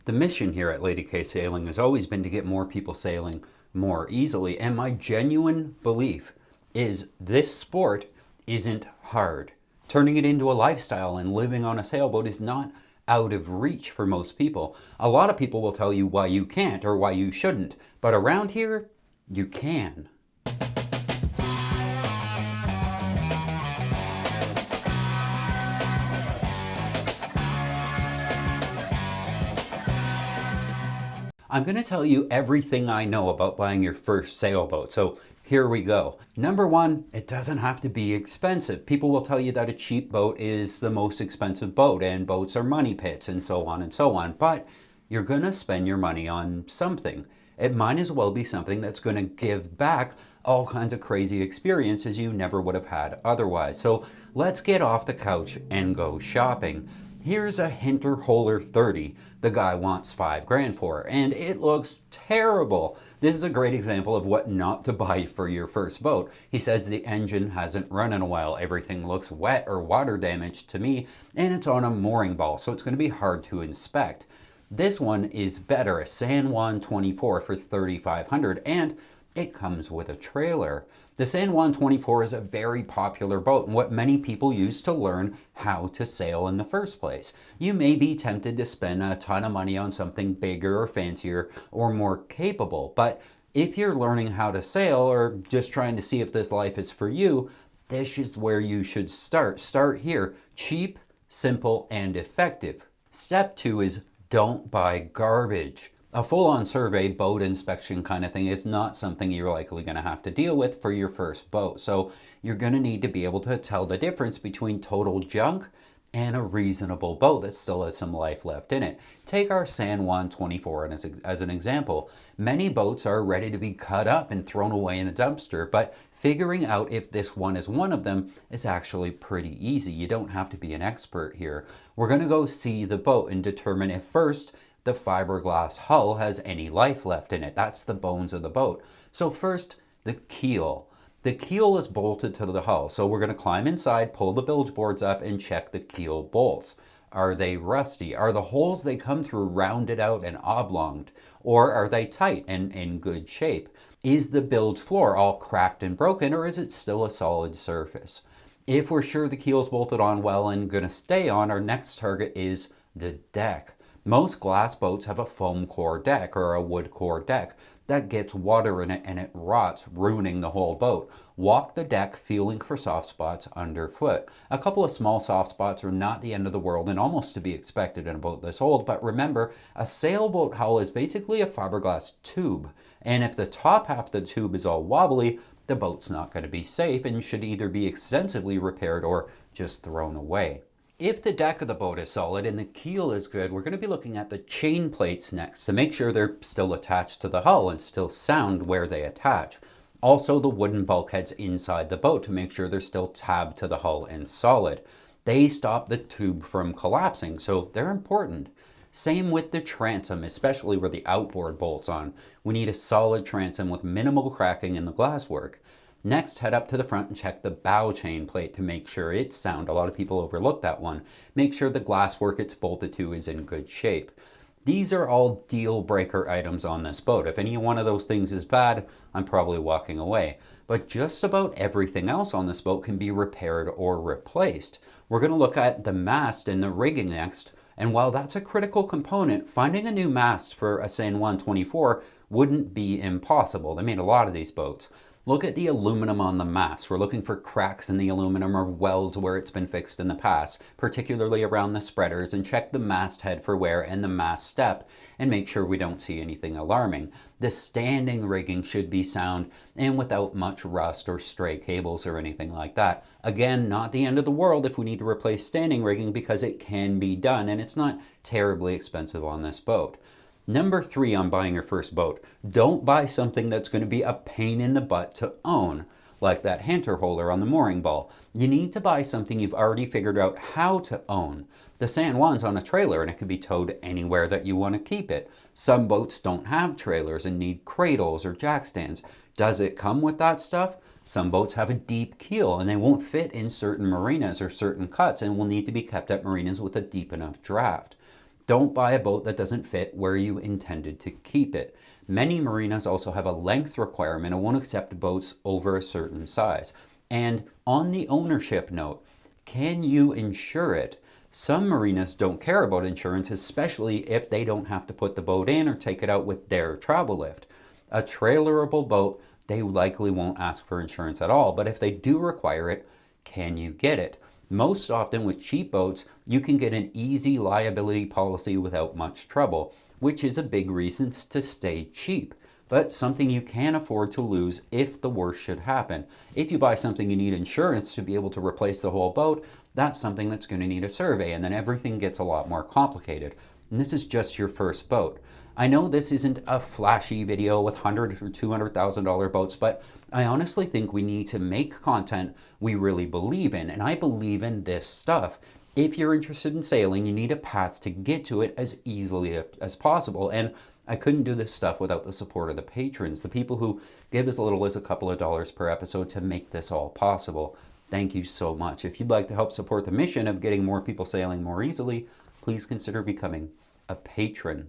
The mission here at Lady K Sailing has always been to get more people sailing more easily, and my genuine belief is this sport isn't hard. Turning it into a lifestyle and living on a sailboat is not out of reach for most people. A lot of people will tell you why you can't or why you shouldn't, but around here, you can. I'm going to tell you everything I know about buying your first sailboat. So here we go. Number one, it doesn't have to be expensive. People will tell you that a cheap boat is the most expensive boat and boats are money pits and so on and so on. But you're going to spend your money on something. It might as well be something that's going to give back all kinds of crazy experiences you never would have had otherwise. So let's get off the couch and go shopping. Here's a Hinterholer 30 the guy wants $5,000 for, and it looks terrible. This is a great example of what not to buy for your first boat. He says the engine hasn't run in a while, everything looks wet or water damaged to me, and it's on a mooring ball, so it's going to be hard to inspect. This one is better, a San Juan 24 for $3,500, and it comes with a trailer. The San Juan 24 is a very popular boat and what many people use to learn how to sail in the first place. You may be tempted to spend a ton of money on something bigger or fancier or more capable, but if you're learning how to sail or just trying to see if this life is for you, this is where you should start. Start here. Cheap, simple, and effective. Step 2 is don't buy garbage. A full-on survey, boat inspection kind of thing is not something you're likely going to have to deal with for your first boat. So you're going to need to be able to tell the difference between total junk and a reasonable boat that still has some life left in it. Take our San Juan 24 as an example. Many boats are ready to be cut up and thrown away in a dumpster, but figuring out if this one is one of them is actually pretty easy. You don't have to be an expert here. We're going to go see the boat and determine if first, the fiberglass hull has any life left in it. That's the bones of the boat. So first, the keel. The keel is bolted to the hull. So we're going to climb inside, pull the bilge boards up, and check the keel bolts. Are they rusty? Are the holes they come through rounded out and oblonged? Or are they tight and in good shape? Is the bilge floor all cracked and broken, or is it still a solid surface? If we're sure the keel's bolted on well and going to stay on, our next target is the deck. Most glass boats have a foam core deck or a wood core deck. That gets water in it and it rots, ruining the whole boat. Walk the deck feeling for soft spots underfoot. A couple of small soft spots are not the end of the world and almost to be expected in a boat this old, but remember, a sailboat hull is basically a fiberglass tube. And if the top half of the tube is all wobbly, the boat's not going to be safe and should either be extensively repaired or just thrown away. If the deck of the boat is solid and the keel is good, we're going to be looking at the chain plates next to make sure they're still attached to the hull and still sound where they attach. Also the wooden bulkheads inside the boat to make sure they're still tabbed to the hull and solid. They stop the tube from collapsing, so they're important. Same with the transom, especially where the outboard bolts on. We need a solid transom with minimal cracking in the glasswork. Next, head up to the front and check the bow chain plate to make sure it's sound. A lot of people overlook that one. Make sure the glasswork it's bolted to is in good shape. These are all deal breaker items on this boat. If any one of those things is bad, I'm probably walking away. But just about everything else on this boat can be repaired or replaced. We're going to look at the mast and the rigging next. And while that's a critical component, finding a new mast for a San Juan 24 wouldn't be impossible. They made a lot of these boats. Look at the aluminum on the mast. We're looking for cracks in the aluminum or welds where it's been fixed in the past, particularly around the spreaders, and check the masthead for wear and the mast step and make sure we don't see anything alarming. The standing rigging should be sound and without much rust or stray cables or anything like that. Again, not the end of the world if we need to replace standing rigging because it can be done and it's not terribly expensive on this boat. Number 3 on buying your first boat, don't buy something that's going to be a pain in the butt to own, like that Hinterholer on the mooring ball. You need to buy something you've already figured out how to own. The San Juan's on a trailer and it can be towed anywhere that you want to keep it. Some boats don't have trailers and need cradles or jack stands. Does it come with that stuff? Some boats have a deep keel and they won't fit in certain marinas or certain cuts and will need to be kept at marinas with a deep enough draft. Don't buy a boat that doesn't fit where you intended to keep it. Many marinas also have a length requirement and won't accept boats over a certain size. And on the ownership note, can you insure it? Some marinas don't care about insurance, especially if they don't have to put the boat in or take it out with their travel lift. A trailerable boat, they likely won't ask for insurance at all, but if they do require it, can you get it? Most often with cheap boats, you can get an easy liability policy without much trouble, which is a big reason to stay cheap, but something you can afford to lose if the worst should happen. If you buy something you need insurance to be able to replace the whole boat, that's something that's going to need a survey, and then everything gets a lot more complicated. And this is just your first boat. I know this isn't a flashy video with $100,000 or $200,000 boats, but I honestly think we need to make content we really believe in, and I believe in this stuff. If you're interested in sailing, you need a path to get to it as easily as possible, and I couldn't do this stuff without the support of the patrons, the people who give as little as a couple of dollars per episode to make this all possible. Thank you so much. If you'd like to help support the mission of getting more people sailing more easily, please consider becoming a patron.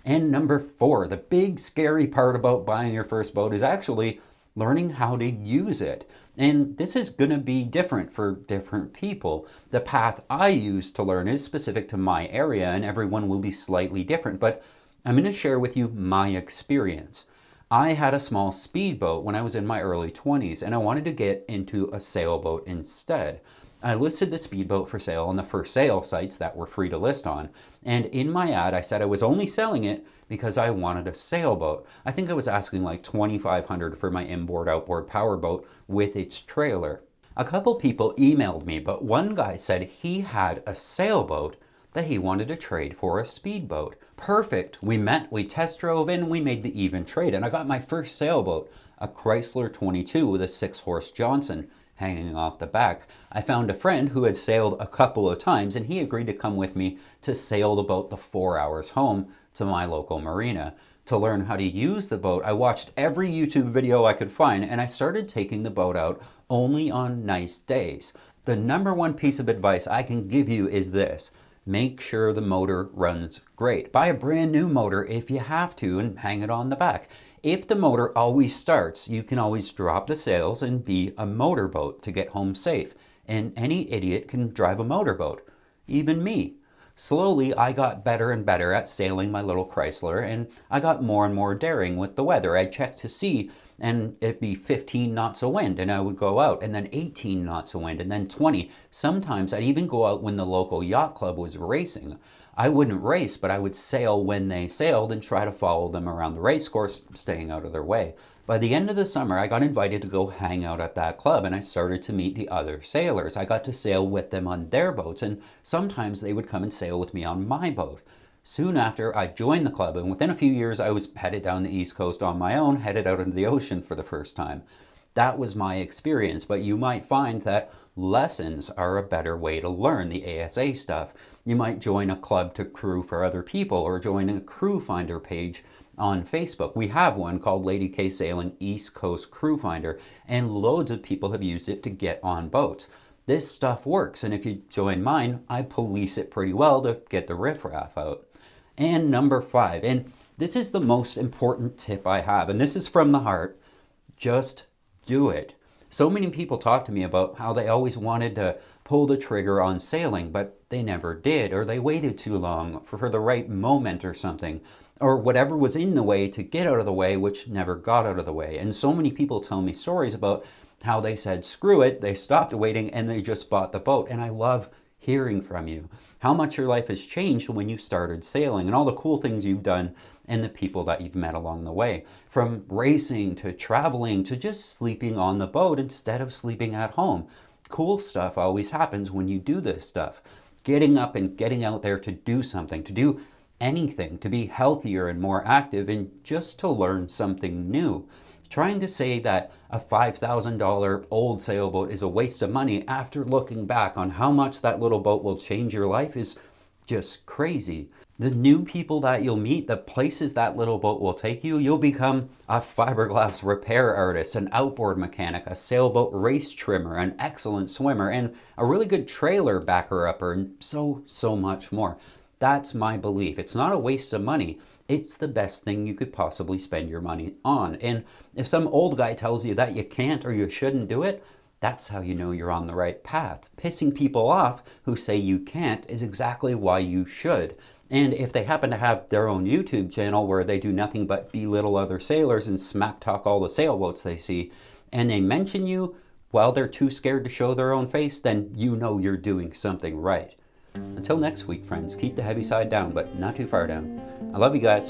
And number 4, the big scary part about buying your first boat is actually learning how to use it. And this is going to be different for different people. The path I use to learn is specific to my area, and everyone will be slightly different, but I'm going to share with you my experience. I had a small speedboat when I was in my early 20s, and I wanted to get into a sailboat instead. I listed the speedboat for sale on the for sale sites that were free to list on, and in my ad I said I was only selling it because I wanted a sailboat. I think I was asking like $2,500 for my inboard-outboard powerboat with its trailer. A couple people emailed me, but one guy said he had a sailboat that he wanted to trade for a speedboat. Perfect. We met, we test drove, and we made the even trade, and I got my first sailboat, a Chrysler 22 with a 6-horse Johnson hanging off the back. I found a friend who had sailed a couple of times, and he agreed to come with me to sail the boat the 4 hours home to my local marina. To learn how to use the boat, I watched every YouTube video I could find, and I started taking the boat out only on nice days. The number one piece of advice I can give you is this: make sure the motor runs great. Buy a brand new motor if you have to and hang it on the back. If the motor always starts, you can always drop the sails and be a motorboat to get home safe. And any idiot can drive a motorboat, even me. Slowly, I got better and better at sailing my little Chrysler, and I got more and more daring with the weather. I'd check to see, and it'd be 15 knots of wind, and I would go out, and then 18 knots of wind, and then 20. Sometimes I'd even go out when the local yacht club was racing. I wouldn't race, but I would sail when they sailed and try to follow them around the race course, staying out of their way. By the end of the summer, I got invited to go hang out at that club, and I started to meet the other sailors. I got to sail with them on their boats, and sometimes they would come and sail with me on my boat. Soon after, I joined the club, and within a few years, I was headed down the East Coast on my own, headed out into the ocean for the first time. That was my experience, but you might find that lessons are a better way to learn the ASA stuff. You might join a club to crew for other people, or join a crew finder page on Facebook. We have one called Lady K Sailing East Coast Crew Finder, and loads of people have used it to get on boats. This stuff works, and if you join mine, I police it pretty well to get the riffraff out. And number 5, and this is the most important tip I have, and this is from the heart: just do it. So many people talk to me about how they always wanted to pull the trigger on sailing, but they never did, or they waited too long for the right moment or something, or whatever was in the way to get out of the way, which never got out of the way. And so many people tell me stories about how they said, screw it, they stopped waiting, and they just bought the boat. And I love hearing from you, how much your life has changed when you started sailing, and all the cool things you've done, and the people that you've met along the way. From racing to traveling to just sleeping on the boat instead of sleeping at home. Cool stuff always happens when you do this stuff. Getting up and getting out there to do something, to do anything, to be healthier and more active, and just to learn something new. Trying to say that a $5,000 old sailboat is a waste of money after looking back on how much that little boat will change your life is just crazy. The new people that you'll meet, the places that little boat will take you, you'll become a fiberglass repair artist, an outboard mechanic, a sailboat race trimmer, an excellent swimmer, and a really good trailer backer-upper, and so much more. That's my belief. It's not a waste of money. It's the best thing you could possibly spend your money on. And if some old guy tells you that you can't or you shouldn't do it, that's how you know you're on the right path. Pissing people off who say you can't is exactly why you should. And if they happen to have their own YouTube channel where they do nothing but belittle other sailors and smack talk all the sailboats they see, and they mention you while they're too scared to show their own face, then you know you're doing something right. Until next week, friends, keep the heavy side down, but not too far down. I love you guys.